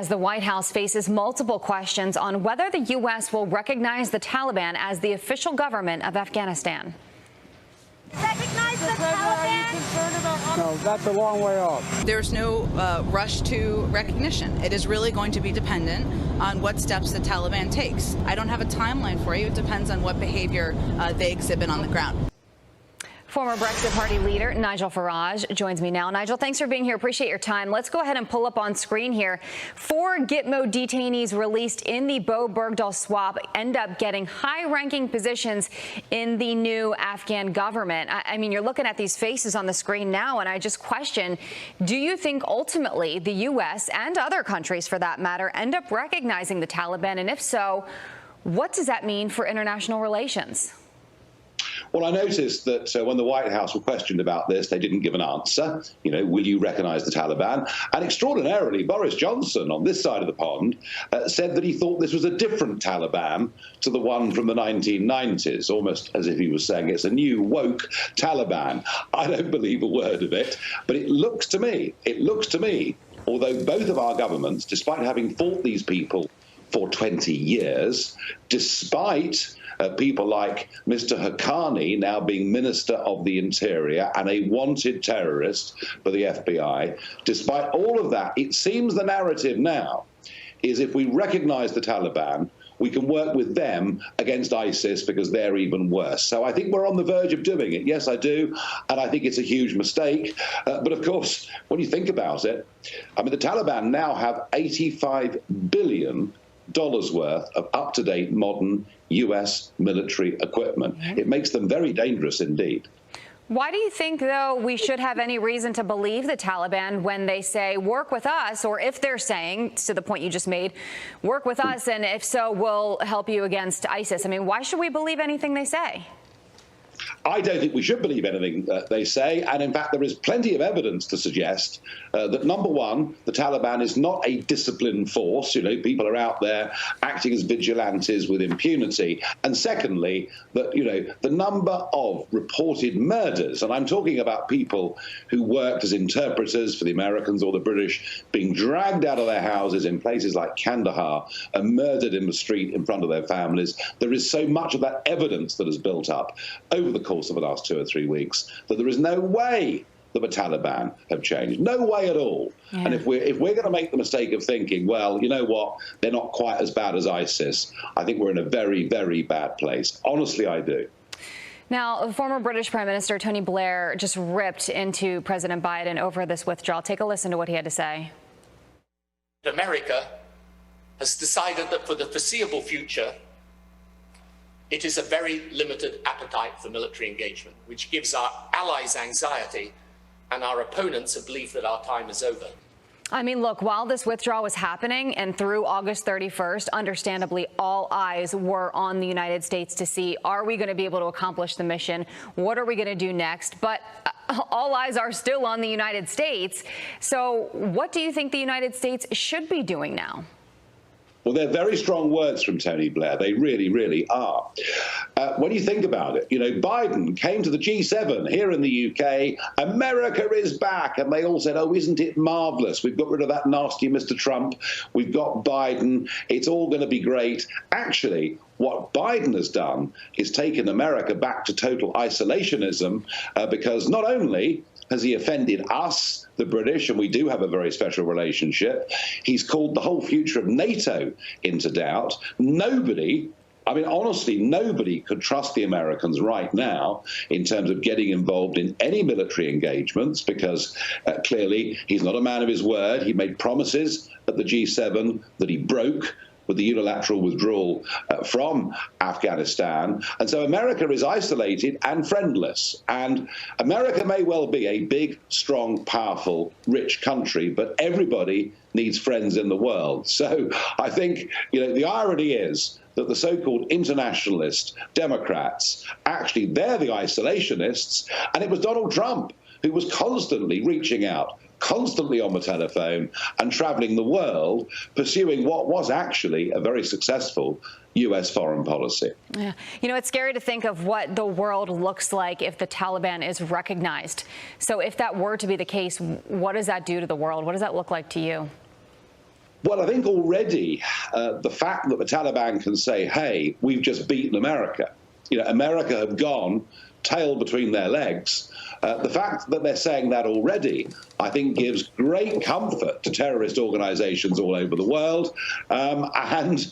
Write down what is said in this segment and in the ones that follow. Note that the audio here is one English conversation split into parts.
As the White House faces multiple questions on whether the U.S. will recognize the Taliban as the official government of Afghanistan. Recognize the Taliban? No, that's a long way off. There's no rush to recognition. It is really going to be dependent on what steps the Taliban takes. I don't have a timeline for you. It depends on what behavior they exhibit on the ground. Former Brexit Party leader Nigel Farage joins me now. Nigel, thanks for being here. Appreciate your time. Let's go ahead and pull up on screen here. 4 Gitmo detainees released in the Bowe-Bergdahl swap end up getting high-ranking positions in the new Afghan government. I mean, you're looking at these faces on the screen now, and I just question, do you think ultimately the U.S. and other countries, for that matter, end up recognizing the Taliban? And if so, what does that mean for international relations? Well, I noticed that when the White House were questioned about this, they didn't give an answer. You know, will you recognize the Taliban? And extraordinarily, Boris Johnson on this side of the pond said that he thought this was a different Taliban to the one from the 1990s, almost as if he was saying it's a new woke Taliban. I don't believe a word of it, but it looks to me, although both of our governments, despite having fought these people for 20 years, despite people like Mr. Haqqani now being Minister of the Interior and a wanted terrorist for the FBI, despite all of that, it seems the narrative now is if we recognize the Taliban, we can work with them against ISIS because they're even worse. So I think we're on the verge of doing it. Yes, I do. And I think it's a huge mistake. But of course, when you think about it, I mean, the Taliban now have $85 billion worth of up-to-date modern U.S. military equipment. It makes them very dangerous indeed. Why do you think, though, we should have any reason to believe the Taliban when they say, work with us, or if they're saying, to the point you just made, work with us, and if so, we'll help you against ISIS? I mean, why should we believe anything they say? I don't think we should believe anything they say. And in fact, there is plenty of evidence to suggest that, number one, the Taliban is not a disciplined force. You know, people are out there acting as vigilantes with impunity. And secondly, that, you know, the number of reported murders, and I'm talking about people who worked as interpreters for the Americans or the British, being dragged out of their houses in places like Kandahar and murdered in the street in front of their families. There is so much of that evidence that has built up over the course of the last 2 or 3 weeks that there is no way that the Taliban have changed. No way at all. Yeah. And if we're going to make the mistake of thinking, well, you know what, they're not quite as bad as ISIS, I think we're in a very, very bad place. Honestly, I do. Now, former British Prime Minister Tony Blair just ripped into President Biden over this withdrawal. Take a listen to what he had to say. America has decided that for the foreseeable future, it is a very limited appetite for military engagement, which gives our allies anxiety and our opponents a belief that our time is over. I mean, look, while this withdrawal was happening and through August 31st, understandably, all eyes were on the United States to see, are we going to be able to accomplish the mission? What are we going to do next? But all eyes are still on the United States. So what do you think the United States should be doing now? Well, they're very strong words from Tony Blair. They really, really are. When you think about it, you know, Biden came to the G7 here in the UK. America is back. And they all said, oh, isn't it marvelous? We've got rid of that nasty Mr. Trump. We've got Biden. It's all going to be great. Actually, what Biden has done is taken America back to total isolationism because not only has he offended us, the British, and we do have a very special relationship, he's called the whole future of NATO into doubt. Nobody, I mean, honestly, nobody could trust the Americans right now in terms of getting involved in any military engagements because clearly he's not a man of his word. He made promises at the G7 that he broke with the unilateral withdrawal from Afghanistan. And so America is isolated and friendless. And America may well be a big, strong, powerful, rich country, but everybody needs friends in the world. So I think, you know, the irony is that the so-called internationalist Democrats, actually, they're the isolationists. And it was Donald Trump who was constantly reaching out, constantly on the telephone and traveling the world, pursuing what was actually a very successful U.S. foreign policy. Yeah. You know, it's scary to think of what the world looks like if the Taliban is recognized. So if that were to be the case, what does that do to the world? What does that look like to you? Well, I think already the fact that the Taliban can say, hey, we've just beaten America, America have gone tail between their legs. The fact that they're saying that already, I think, gives great comfort to terrorist organizations all over the world. And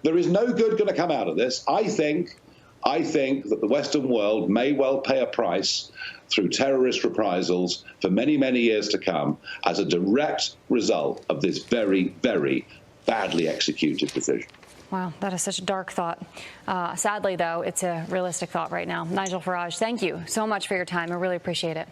there is no good going to come out of this. I think that the Western world may well pay a price through terrorist reprisals for many, many years to come as a direct result of this very, very badly executed decision. Wow, that is such a dark thought. Sadly, though, it's a realistic thought right now. Nigel Farage, thank you so much for your time. I really appreciate it.